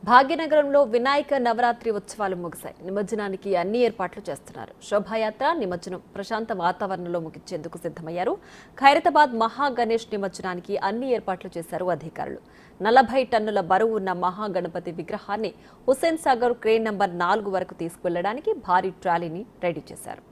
భాగ్యనగరంలో వినాయక నవరాత్రి ఉత్సవాలు ముగిశాయి. నిమజ్జనానికి అన్ని ఏర్పాట్లు చేస్తున్నారు. శోభాయాత్ర, నిమజ్జనం ప్రశాంత వాతావరణంలో ముగించేందుకు సిద్ధమయ్యారు. ఖైరతాబాద్ మహాగణేష్ నిమజ్జనానికి అన్ని ఏర్పాట్లు చేశారు అధికారులు. 40 టన్నుల బరువు ఉన్న మహాగణపతి విగ్రహాన్ని హుస్సేన్ సాగర్ క్రేన్ నంబర్ 4 వరకు తీసుకువెళ్లడానికి భారీ ట్రాలీని రెడీ చేశారు.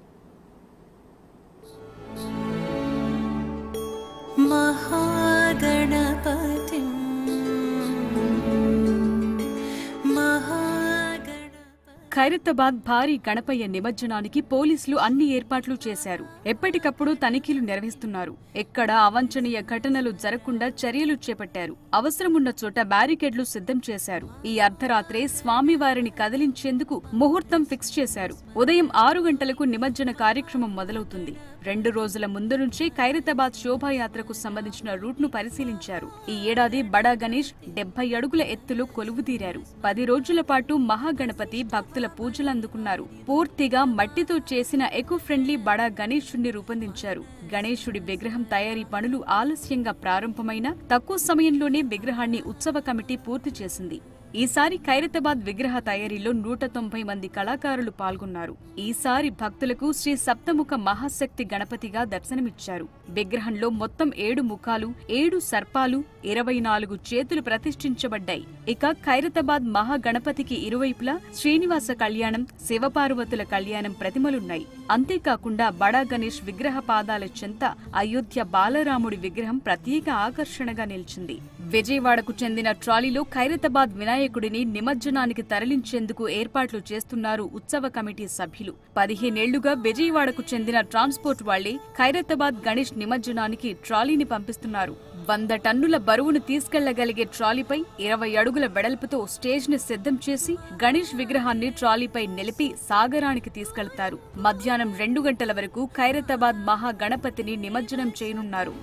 ఖైరతాబాద్ భారీ గణపయ్య నిమజ్జనానికి పోలీసులు అన్ని ఏర్పాట్లు చేశారు. ఎప్పటికప్పుడు తనిఖీలు నిర్వహిస్తున్నారు. ఎక్కడ అవాంఛనీయ ఘటనలు జరగకుండా చర్యలు చేపట్టారు. అవసరమున్న చోట బ్యారికేడ్లు సిద్ధం చేశారు. ఈ అర్ధరాత్రే స్వామివారిని కదిలించేందుకు ముహూర్తం ఫిక్స్ చేశారు. ఉదయం 6 గంటలకు నిమజ్జన కార్యక్రమం మొదలవుతుంది. 2 రోజుల ముందు నుంచే ఖైరతాబాద్ శోభాయాత్రకు సంబంధించిన రూట్ ను పరిశీలించారు. ఈ ఏడాది బడా గణేష్ 70 అడుగుల ఎత్తులో కొలువుదీరారు. 10 రోజుల పాటు మహాగణపతి భక్తుల పూజలు అందుకున్నారు. పూర్తిగా మట్టితో చేసిన ఎకో ఫ్రెండ్లీ బడా గణేశుడిని రూపొందించారు. గణేశుడి విగ్రహం తయారీ పనులు ఆలస్యంగా ప్రారంభమైన తక్కువ సమయంలోనే విగ్రహాన్ని ఉత్సవ కమిటీ పూర్తి చేసింది. ఈసారి ఖైరతాబాద్ విగ్రహ తయారీలో 190 మంది కళాకారులు పాల్గొన్నారు. ఈసారి భక్తులకు శ్రీ సప్తముఖ మహాశక్తి గణపతిగా దర్శనమిచ్చారు. విగ్రహంలో మొత్తం 7 ముఖాలు, 7 సర్పాలు, 24 చేతులు ప్రతిష్ఠించబడ్డాయి. ఇక ఖైరతాబాద్ మహాగణపతికి ఇరువైపులా శ్రీనివాస కళ్యాణం, శివపార్వతుల కళ్యాణం ప్రతిమలున్నాయి. అంతేకాకుండా బడా గణేష్ విగ్రహ పాదాల చెంత అయోధ్య బాలరాముడి విగ్రహం ప్రత్యేక ఆకర్షణగా నిలిచింది. విజయవాడకు చెందిన ట్రాలీలో ఖైరతాబాద్ వినాయకుడిని నిమజ్జనానికి తరలించేందుకు ఏర్పాట్లు చేస్తున్నారు ఉత్సవ కమిటీ సభ్యులు. 15 ఏళ్లుగా విజయవాడకు చెందిన ట్రాన్స్పోర్ట్ వాళ్లే ఖైరతాబాద్ గణేష్ నిమజ్జనానికి ట్రాలీని పంపిస్తున్నారు. 100 టన్నుల బరువును తీసుకెళ్లగలిగే ట్రాలీపై 20 అడుగుల వెడల్పుతో స్టేజ్ ని సిద్ధం చేసి గణేష్ విగ్రహాన్ని ట్రాలీపై నిలిపి సాగరానికి తీసుకెళ్తారు. మధ్యాహ్నం 2 గంటల వరకు ఖైరతాబాద్ మహాగణపతిని నిమజ్జనం చేయనున్నారు.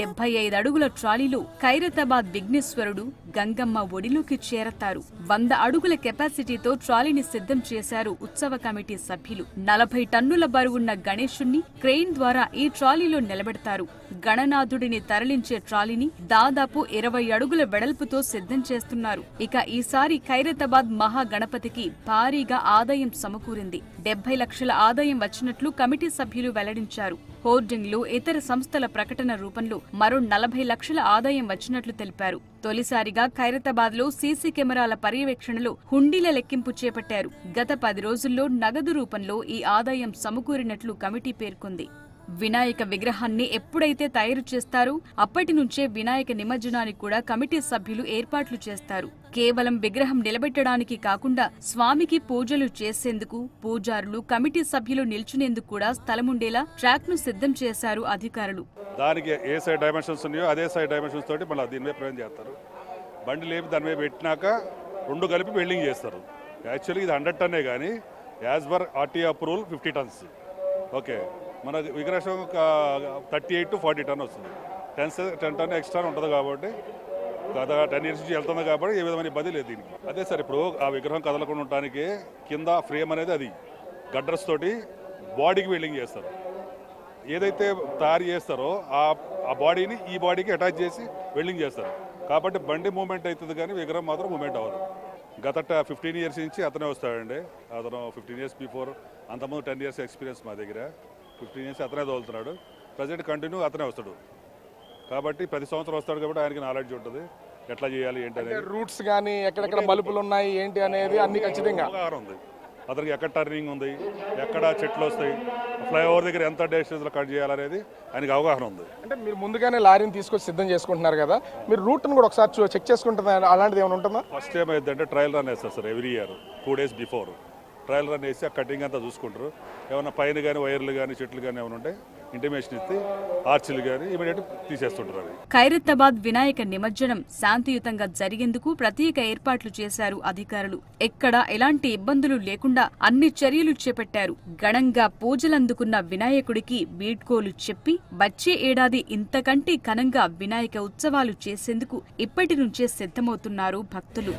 డెబ్బై 75 అడుగుల ట్రాలీలో ఖైరతాబాద్ విఘ్నేశ్వరుడు, గంగమ్మ ఒడిలోకి చేరతారు. 100 అడుగుల కెపాసిటీతో ట్రాలీని సిద్ధం చేశారు ఉత్సవ కమిటీ సభ్యులు. 40 టన్నుల బరువున్న గణేశుణ్ణి క్రెయిన్ ద్వారా ఈ ట్రాలీలో నిలబెడతారు. గణనాథుడిని తరలించే ట్రాలీని దాదాపు 20 అడుగుల వెడల్పుతో సిద్ధం చేస్తున్నారు. ఇక ఈసారి ఖైరతాబాద్ మహాగణపతికి భారీగా ఆదాయం సమకూరింది. 70 లక్షల ఆదాయం వచ్చినట్లు కమిటీ సభ్యులు వెల్లడించారు. హోర్డింగ్లు, ఇతర సంస్థల ప్రకటన రూపంలో మరో 40 లక్షల ఆదాయం వచ్చినట్లు తెలిపారు. తొలిసారిగా ఖైరతాబాద్ లో సీసీ కెమెరాల పర్యవేక్షణలో హుండీల లెక్కింపు చేపట్టారు. గత 10 రోజుల్లో నగదు రూపంలో ఈ ఆదాయం సమకూరినట్లు కమిటీ పేర్కొంది. వినాయక విగ్రహాన్ని ఎప్పుడైతే తయారు చేస్తారో అప్పటి నుంచే వినాయక నిమజ్జనానికి కూడా కమిటీ సభ్యులు ఏర్పాట్లు చేస్తారు. కేవలం విగ్రహం నిలబెట్టడానికి కాకుండా స్వామికి పూజలు చేసేందుకు పూజారులు, కమిటీ సభ్యులు నిల్చునేందుకు కూడా స్థలముండేలా ట్రాక్ ను సిద్ధం చేశారు అధికారులు. దానికి ఏ సైడ్ డైమెన్షన్స్ ఉన్నాయో అదే సైడ్ డైమెన్షన్స్ తోటి మళ్ళీ దీని మీద ప్రయోజనం చేస్తారు. బండి లేపి దాని మీద పెట్టినాక 2 కలిపి వెల్డింగ్ చేస్తారు. యాక్చువల్లీ ఇది 100 టన్నే కానీ as per RT approval 50 tons. Okay, మన విగ్రహం 38 to 40 టన్ వస్తుంది. 10 టన్ ఎక్స్ట్రా ఉంటుంది కాబట్టి గత 10 years నుంచి వెళ్తుంది కాబట్టి ఏ విధమైన ఇబ్బంది లేదు దీనికి. అదే సార్, ఇప్పుడు ఆ విగ్రహం కదలకుండా ఉండడానికి కింద ఫ్రేమ్ అనేది అది గడ్డర్స్ తోటి బాడీకి వెల్డింగ్ చేస్తారు. ఏదైతే తయారు చేస్తారో ఆ బాడీని ఈ బాడీకి అటాచ్ చేసి వెల్డింగ్ చేస్తారు. కాబట్టి బండి మూవ్మెంట్ అవుతుంది కానీ విగ్రహం మాత్రం మూవ్మెంట్ అవ్వదు. గత 15 years నుంచి అతనే వస్తాడండి. అతను 15 years బిఫోర్, అంతకుముందు 10 years ఎక్స్పీరియన్స్ మా దగ్గర. 15 years అతనే తోలుతున్నాడు. ప్రజెంట్ కంటిన్యూ అతనే వస్తాడు. కాబట్టి ప్రతి సంవత్సరం వస్తాడు కాబట్టి ఆయనకి నాలెడ్జ్ ఉంటుంది ఎట్లా చేయాలి ఏంటి అనేది. రూట్స్ కానీ ఎక్కడెక్కడ మలుపులు ఉన్నాయి ఏంటి అనేది అన్ని ఖచ్చితంగా అవగాహన ఉంది అతనికి. ఎక్కడ టర్నింగ్ ఉంది, ఎక్కడ చెట్లు వస్తాయి, ఫ్లైఓవర్ దగ్గర ఎంత డిస్టెన్స్లో కట్ చేయాలనేది ఆయనకి అవగాహన ఉంది. అంటే మీరు ముందుగానే లారీని తీసుకొచ్చి సిద్ధం చేసుకుంటున్నారు కదా, మీరు రూట్ను కూడా ఒకసారి చెక్ చేసుకుంటున్నారు, అలాంటిది ఏమైనా ఉంటుందా? ఫస్ట్ టైం ఏంటంటే ట్రయల్ రన్ వేస్తారు sir. Every year 2 days before trial run వేసి ఆ కటింగ్ అంతా చూసుకుంటారు. ఏమైనా పైన కానీ వైర్లు కానీ చెట్లు కానీ ఏమైనా ఉంటే ఇంటిమేషన్ ఇస్తే ఆర్చిలు కానీ ఇమీడియట్ తీసేస్తుంటారు. ఖైరతాబాద్ వినాయక నిమజ్జనం శాంతియుతంగా జరిగేందుకు ప్రత్యేక ఏర్పాట్లు చేశారు అధికారులు. ఎక్కడా ఎలాంటి ఇబ్బందులు లేకుండా అన్ని చర్యలు చేపట్టారు. ఘనంగా పూజలందుకున్న వినాయకుడికి వీడ్కోలు చెప్పి వచ్చే ఏడాది ఇంతకంటే ఘనంగా వినాయక ఉత్సవాలు చేసేందుకు ఇప్పటి నుంచే సిద్ధమవుతున్నారు భక్తులు.